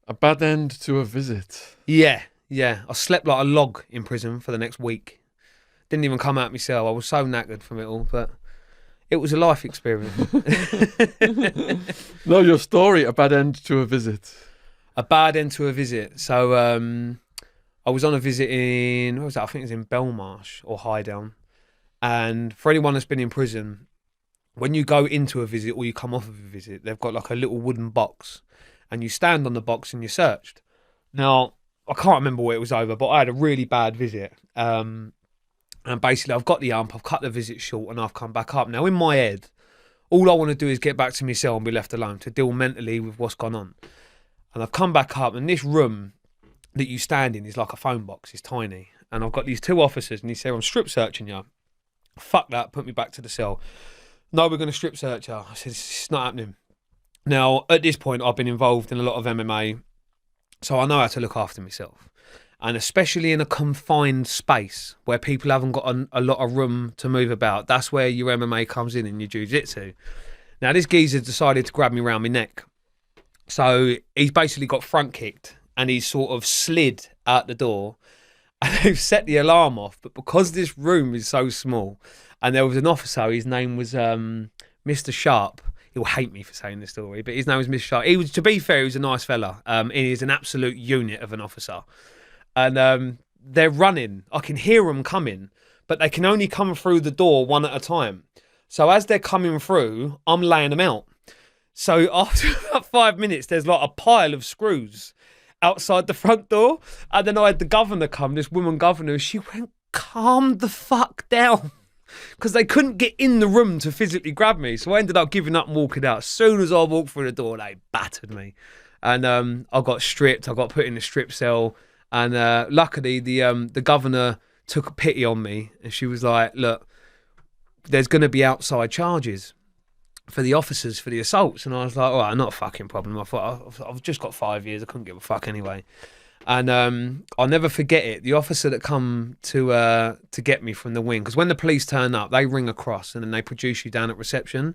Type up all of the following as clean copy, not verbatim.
A bad end to a visit. Yeah. I slept like a log in prison for the next week. Didn't even come out myself. I was so knackered from it all, but it was a life experience. No, your story, a bad end to a visit. A bad end to a visit. So I was on a visit in, what was that? I think it was in Belmarsh or Highdown. And for anyone that's been in prison, when you go into a visit or you come off of a visit, they've got like a little wooden box and you stand on the box and you're searched. Now, I can't remember what it was over, but I had a really bad visit. And basically, I've got the ump, I've cut the visit short and I've come back up. Now, in my head, all I want to do is get back to my cell and be left alone to deal mentally with what's gone on. And I've come back up and this room that you stand in is like a phone box. It's tiny. And I've got these two officers and he said, I'm strip searching you. Fuck that, put me back to the cell. No, we're going to strip search you. I said, it's not happening. Now, at this point, I've been involved in a lot of MMA, so I know how to look after myself. And especially in a confined space where people haven't got a lot of room to move about, that's where your MMA comes in and your jiu-jitsu. Now, this geezer decided to grab me around my neck. So he's basically got front kicked and he's sort of slid out the door and they've set the alarm off. But because this room is so small and there was an officer, his name was Mr. Sharp. He'll hate me for saying this story, but his name was Mr. Sharp. He was, to be fair, he was a nice fella. He is an absolute unit of an officer. And they're running. I can hear them coming, but they can only come through the door one at a time. So as they're coming through, I'm laying them out. So after about 5 minutes, there's like a pile of screws outside the front door. And then I had the governor come, this woman governor. She went, calm the fuck down. Because they couldn't get in the room to physically grab me. So I ended up giving up and walking out. As soon as I walked through the door, they battered me. And I got stripped. I got put in a strip cell. And luckily, the governor took a pity on me. And she was like, look, there's going to be outside charges for the officers for the assaults. And I was like, all right, not a fucking problem. I thought, I've just got 5 years. I couldn't give a fuck anyway. And I'll never forget it. The officer that come to get me from the wing, because when the police turn up, they ring across and then they produce you down at reception.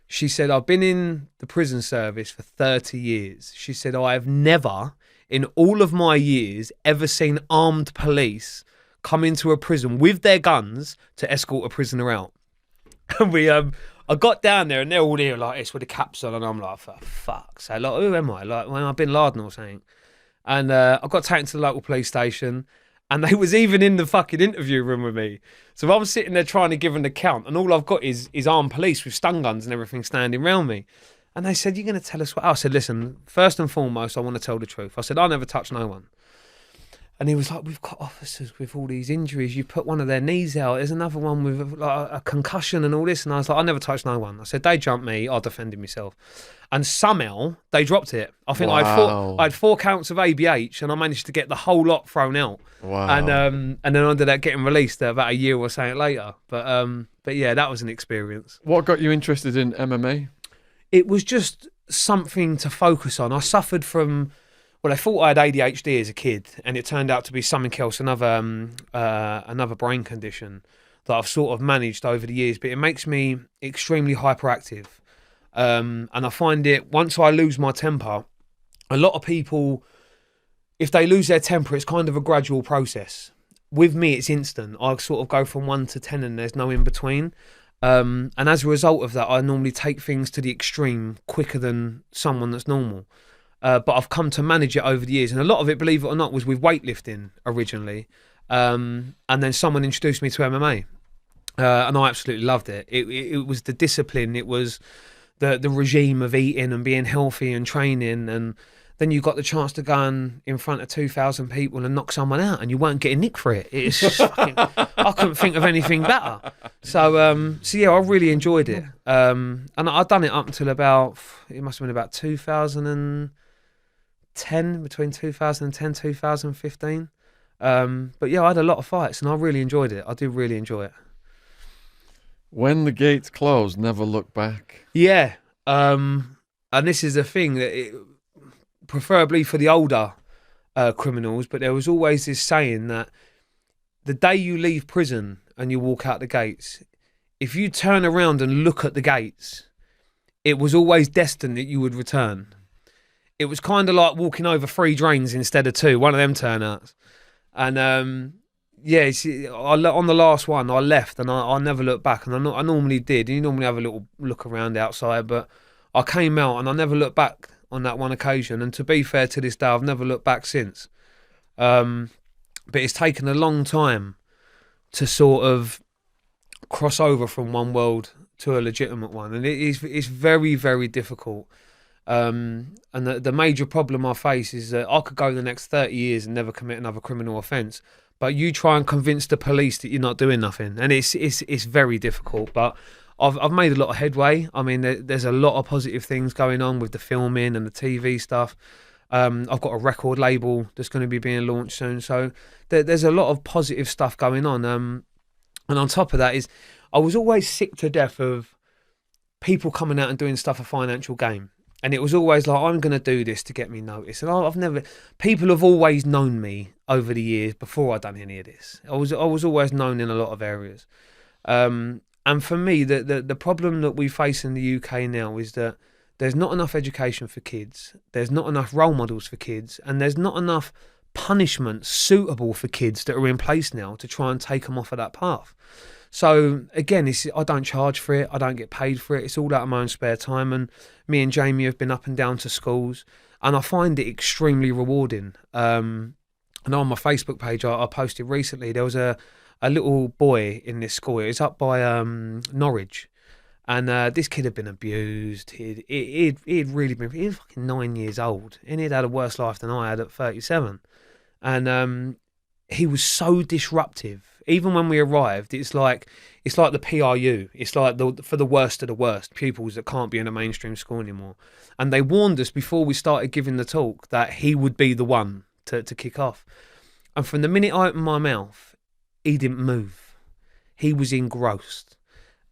She said, I've been in the prison service for 30 years. She said, I have never, in all of my years, ever seen armed police come into a prison with their guns to escort a prisoner out. And I got down there and they're all here like this with the caps on, and I'm like, for fuck's sake, like, who am I? Like, when I've Bin Laden or something. And I got taken to the local police station and they was even in the fucking interview room with me. So I'm sitting there trying to give an account and all I've got is armed police with stun guns and everything standing around me. And they said, you're going to tell us what? I said, listen, first and foremost, I want to tell the truth. I said, I never touched no one. And he was like, we've got officers with all these injuries. You put one of their knees out. There's another one with like a concussion and all this. And I was like, I never touched no one. I said, they jumped me. I defended myself. And somehow they dropped it. I think I had 4 counts of ABH and I managed to get the whole lot thrown out. Wow. And then I ended up getting released about a year or so later. But yeah, that was an experience. What got you interested in MMA? It was just something to focus on. I suffered from... Well, I thought I had ADHD as a kid, and it turned out to be something else, another brain condition that I've sort of managed over the years. But it makes me extremely hyperactive, and I find it, once I lose my temper, a lot of people, if they lose their temper, it's kind of a gradual process. With me, it's instant. I sort of go from 1 to 10 and there's no in between. And as a result of that, I normally take things to the extreme quicker than someone that's normal. But I've come to manage it over the years. And a lot of it, believe it or not, was with weightlifting originally. And then someone introduced me to MMA. And I absolutely loved it. It was the discipline. It was the regime of eating and being healthy and training. And then you got the chance to go in front of 2,000 people and knock someone out and you weren't getting nicked for it. It's just fucking, I couldn't think of anything better. So yeah, I really enjoyed it. And I'd done it up until about, it must have been about 2010, between 2010 2015. But yeah, I had a lot of fights and I really enjoyed it. I do really enjoy it. When the gates close, never look back. Yeah. And this is a thing that preferably for the older criminals, but there was always this saying that the day you leave prison and you walk out the gates, if you turn around and look at the gates, it was always destined that you would return. it was kind of like walking over 3 drains instead of 2, one of them turnouts. And yeah, on the last one, I left and I never looked back. And I normally did. You normally have a little look around outside, but I came out and I never looked back on that one occasion. And to be fair, to this day, I've never looked back since. But it's taken a long time to sort of cross over from one world to a legitimate one, and it's very, very difficult. And the major problem I face is that I could go the next 30 years and never commit another criminal offence, but you try and convince the police that you're not doing nothing, and it's very difficult. But I've made a lot of headway. I mean, there's a lot of positive things going on with the filming and the TV stuff. I've got a record label that's going to be being launched soon, so there's a lot of positive stuff going on. And on top of that is, I was always sick to death of people coming out and doing stuff for financial gain. And it was always like, I'm going to do this to get me noticed. And people have always known me over the years before I'd done any of this. I was always known in a lot of areas. And for me, the problem that we face in the UK now is that there's not enough education for kids. There's not enough role models for kids. And there's not enough punishment suitable for kids that are in place now to try and take them off of that path. So again, I don't charge for it. I don't get paid for it. It's all out of my own spare time. And me and Jamie have been up and down to schools, and I find it extremely rewarding. And on my Facebook page, I posted recently, there was a little boy in this school. It was up by Norwich. And this kid had been abused. He'd really been, he was fucking 9 years old, and he'd had a worse life than I had at 37. And he was so disruptive. Even when we arrived, it's like the PRU. It's like for the worst of the worst, pupils that can't be in a mainstream school anymore. And they warned us before we started giving the talk that he would be the one to kick off. And from the minute I opened my mouth, he didn't move. He was engrossed.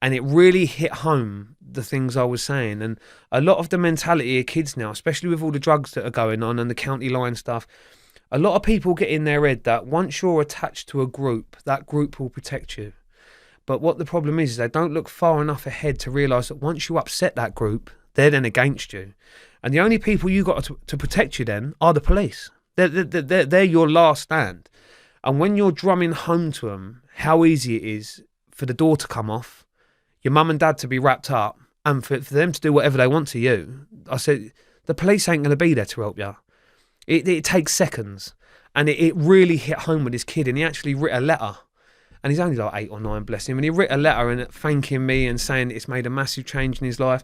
And it really hit home the things I was saying. And a lot of the mentality of kids now, especially with all the drugs that are going on and the county line stuff, a lot of people get in their head that once you're attached to a group, that group will protect you. But what the problem is they don't look far enough ahead to realise that once you upset that group, they're then against you. And the only people you got to protect you then are the police. They're your last stand. And when you're drumming home to them how easy it is for the door to come off, your mum and dad to be wrapped up, and for them to do whatever they want to you, I said, the police ain't going to be there to help you. It takes seconds. And it really hit home with this kid. And he actually writ a letter. And he's only like 8 or 9, bless him. And he writ a letter and thanking me and saying it's made a massive change in his life.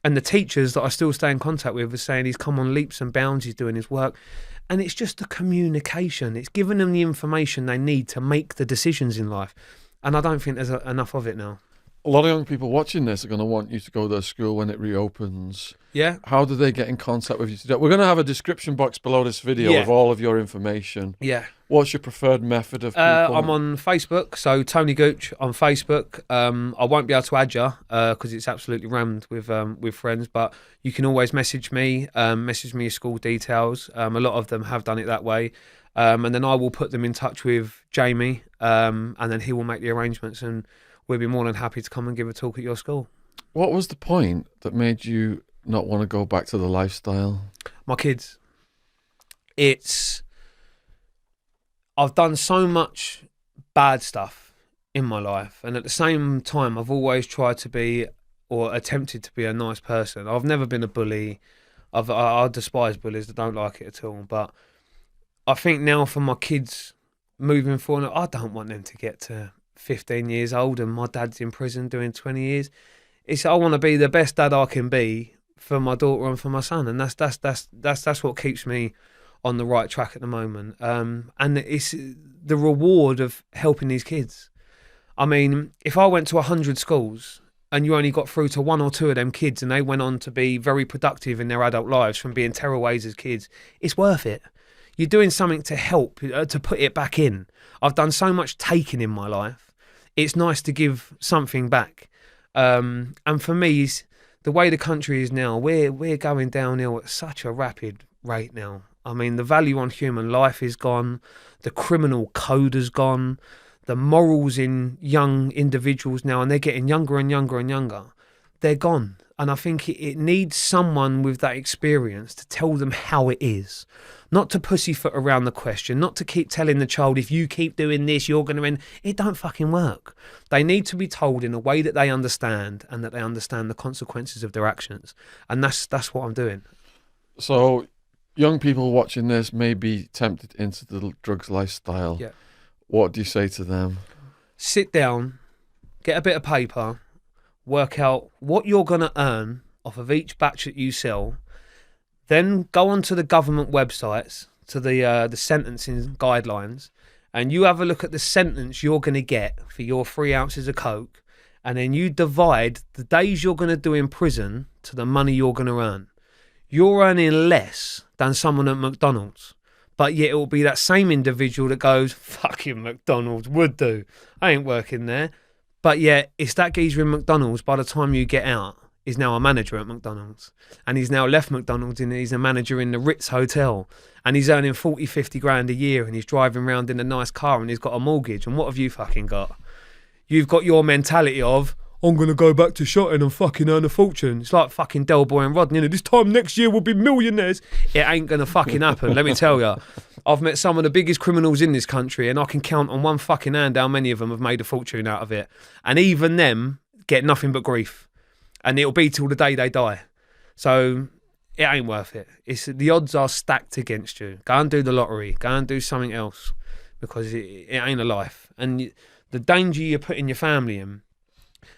And the teachers that I still stay in contact with are saying he's come on leaps and bounds, he's doing his work. And it's just the communication. It's giving them the information they need to make the decisions in life. And I don't think there's enough of it now. A lot of young people watching this are going to want you to go to their school when it reopens. Yeah. How do they get in contact with you today? We're going to have a description box below this video with all of your information. Yeah. What's your preferred method of people? I'm on Facebook, so Tony Gooch on Facebook. I won't be able to add you because it's absolutely rammed with friends, but you can always message me your school details. A lot of them have done it that way. And then I will put them in touch with Jamie, and then he will make the arrangements, and we'll be more than happy to come and give a talk at your school. What was the point that made you not want to go back to the lifestyle? My kids. I've done so much bad stuff in my life, and at the same time I've always tried to be, or attempted to be, a nice person. I've never been a bully. I despise bullies. I don't like it at all. But I think now for my kids moving forward, I don't want them to get to 15 years old and my dad's in prison doing 20 years. I want to be the best dad I can be for my daughter and for my son, and that's what keeps me on the right track at the moment. And it's the reward of helping these kids. I mean, if I went to 100 schools and you only got through to 1 or 2 of them kids and they went on to be very productive in their adult lives from being terrorways as kids, it's worth it. You're doing something to help, to put it back in. I've done so much taking in my life. It's nice to give something back. And for me, the way the country is now, we're going downhill at such a rapid rate now. I mean, the value on human life is gone. The criminal code has gone. The morals in young individuals now, and they're getting younger and younger and younger, they're gone. And I think it needs someone with that experience to tell them how it is. Not to pussyfoot around the question, not to keep telling the child, if you keep doing this, you're going to end. It don't fucking work. They need to be told in a way that they understand and that they understand the consequences of their actions. And that's what I'm doing. So young people watching this may be tempted into the drugs lifestyle. Yeah. What do you say to them? Sit down, get a bit of paper, work out what you're going to earn off of each batch that you sell. Then go onto the government websites, to the sentencing guidelines, and you have a look at the sentence you're going to get for your 3 ounces of coke, and then you divide the days you're going to do in prison to the money you're going to earn. You're earning less than someone at McDonald's, but yet it will be that same individual that goes, fucking McDonald's would do. I ain't working there. But yet it's that geezer in McDonald's by the time you get out is now a manager at McDonald's, and he's now left McDonald's and he's a manager in the Ritz Hotel, and he's earning 40, 50 grand a year, and he's driving around in a nice car, and he's got a mortgage. And what have you fucking got? You've got your mentality of, I'm going to go back to shotting and fucking earn a fortune. It's like fucking Del Boy and Rodney. This time next year we'll be millionaires. It ain't going to fucking happen, let me tell you. I've met some of the biggest criminals in this country, and I can count on one fucking hand how many of them have made a fortune out of it. And even them get nothing but grief. And it'll be till the day they die. So it ain't worth it. The odds are stacked against you. Go and do the lottery. Go and do something else, because it ain't a life. And the danger you're putting your family in,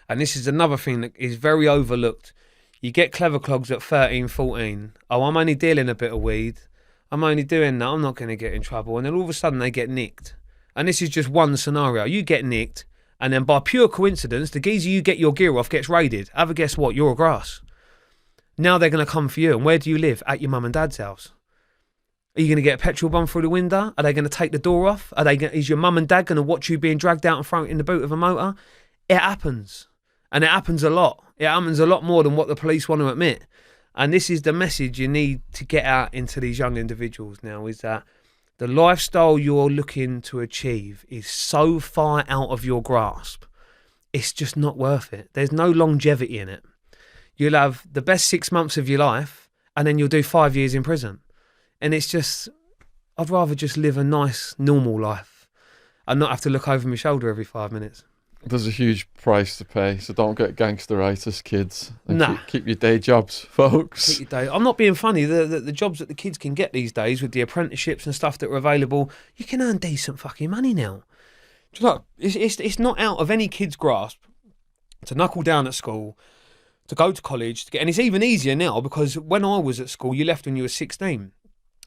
and this is another thing that is very overlooked. You get clever clogs at 13, 14. Oh, I'm only dealing a bit of weed. I'm only doing that. I'm not going to get in trouble. And then all of a sudden they get nicked. And this is just one scenario. You get nicked, and then by pure coincidence, the geezer you get your gear off gets raided. Have a guess what? You're a grass. Now they're going to come for you. And where do you live? At your mum and dad's house. Are you going to get a petrol bomb through the window? Are they going to take the door off? Is your mum and dad going to watch you being dragged out and thrown in the boot of a motor? It happens. And it happens a lot. It happens a lot more than what the police want to admit. And this is the message you need to get out into these young individuals now, is that the lifestyle you're looking to achieve is so far out of your grasp. It's just not worth it. There's no longevity in it. You'll have the best 6 months of your life, and then you'll do 5 years in prison. And it's just, I'd rather just live a nice, normal life and not have to look over my shoulder every 5 minutes. There's a huge price to pay, so don't get gangsteritis, kids. And nah. Keep your day jobs, folks. Keep your day. I'm not being funny. The jobs that the kids can get these days with the apprenticeships and stuff that are available, you can earn decent fucking money now. Look, it's not out of any kid's grasp to knuckle down at school, to go to college, and it's even easier now, because when I was at school, you left when you were 16.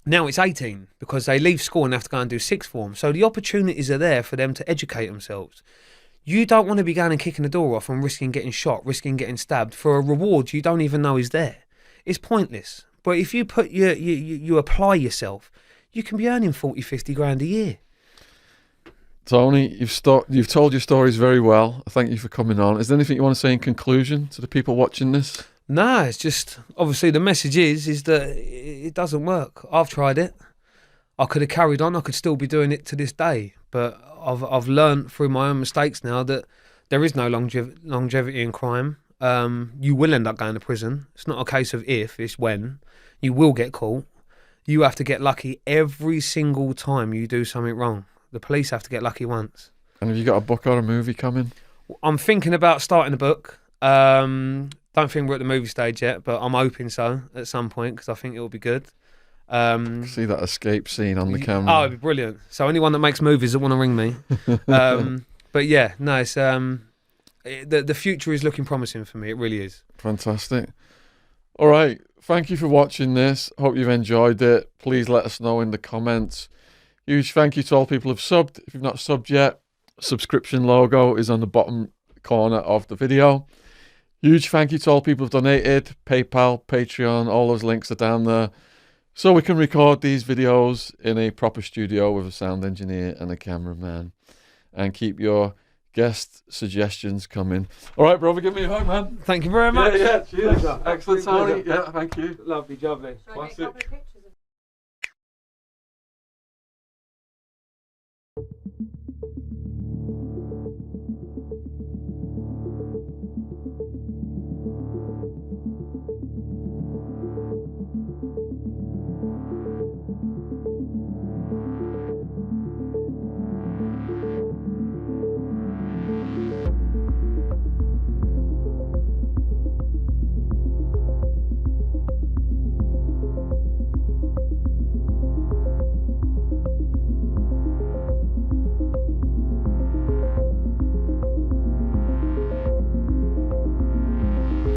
Now it's 18, because they leave school and have to go and do sixth form. So the opportunities are there for them to educate themselves. You don't want to be going and kicking the door off and risking getting shot, risking getting stabbed for a reward you don't even know is there. It's pointless. But if you put you apply yourself, you can be earning 40, 50 grand a year. Tony, you've told your stories very well. Thank you for coming on. Is there anything you want to say in conclusion to the people watching this? No, it's just, obviously the message is that it doesn't work. I've tried it. I could have carried on. I could still be doing it to this day. But I've learned through my own mistakes now that there is no longevity in crime. You will end up going to prison. It's not a case of if, it's when. You will get caught. You have to get lucky every single time you do something wrong. The police have to get lucky once. And have you got a book or a movie coming? I'm thinking about starting a book. Don't think we're at the movie stage yet, but I'm hoping so at some point, because I think it will be good. See that escape scene on the camera. Oh, it'd be brilliant. So anyone that makes movies that want to ring me. But yeah, no, it's the future is looking promising for me. It really is. Fantastic. All right. Thank you for watching this. Hope you've enjoyed it. Please let us know in the comments. Huge thank you to all people who've subbed. If you've not subbed yet, subscription logo is on the bottom corner of the video. Huge thank you to all people who've donated. PayPal, Patreon, all those links are down there. So we can record these videos in a proper studio with a sound engineer and a cameraman. And keep your guest suggestions coming. All right, brother, give me a hug, man. Thank you very much. Yeah, cheers. Excellent, Tony. Yeah, thank you. Lovely, lovely. Classic.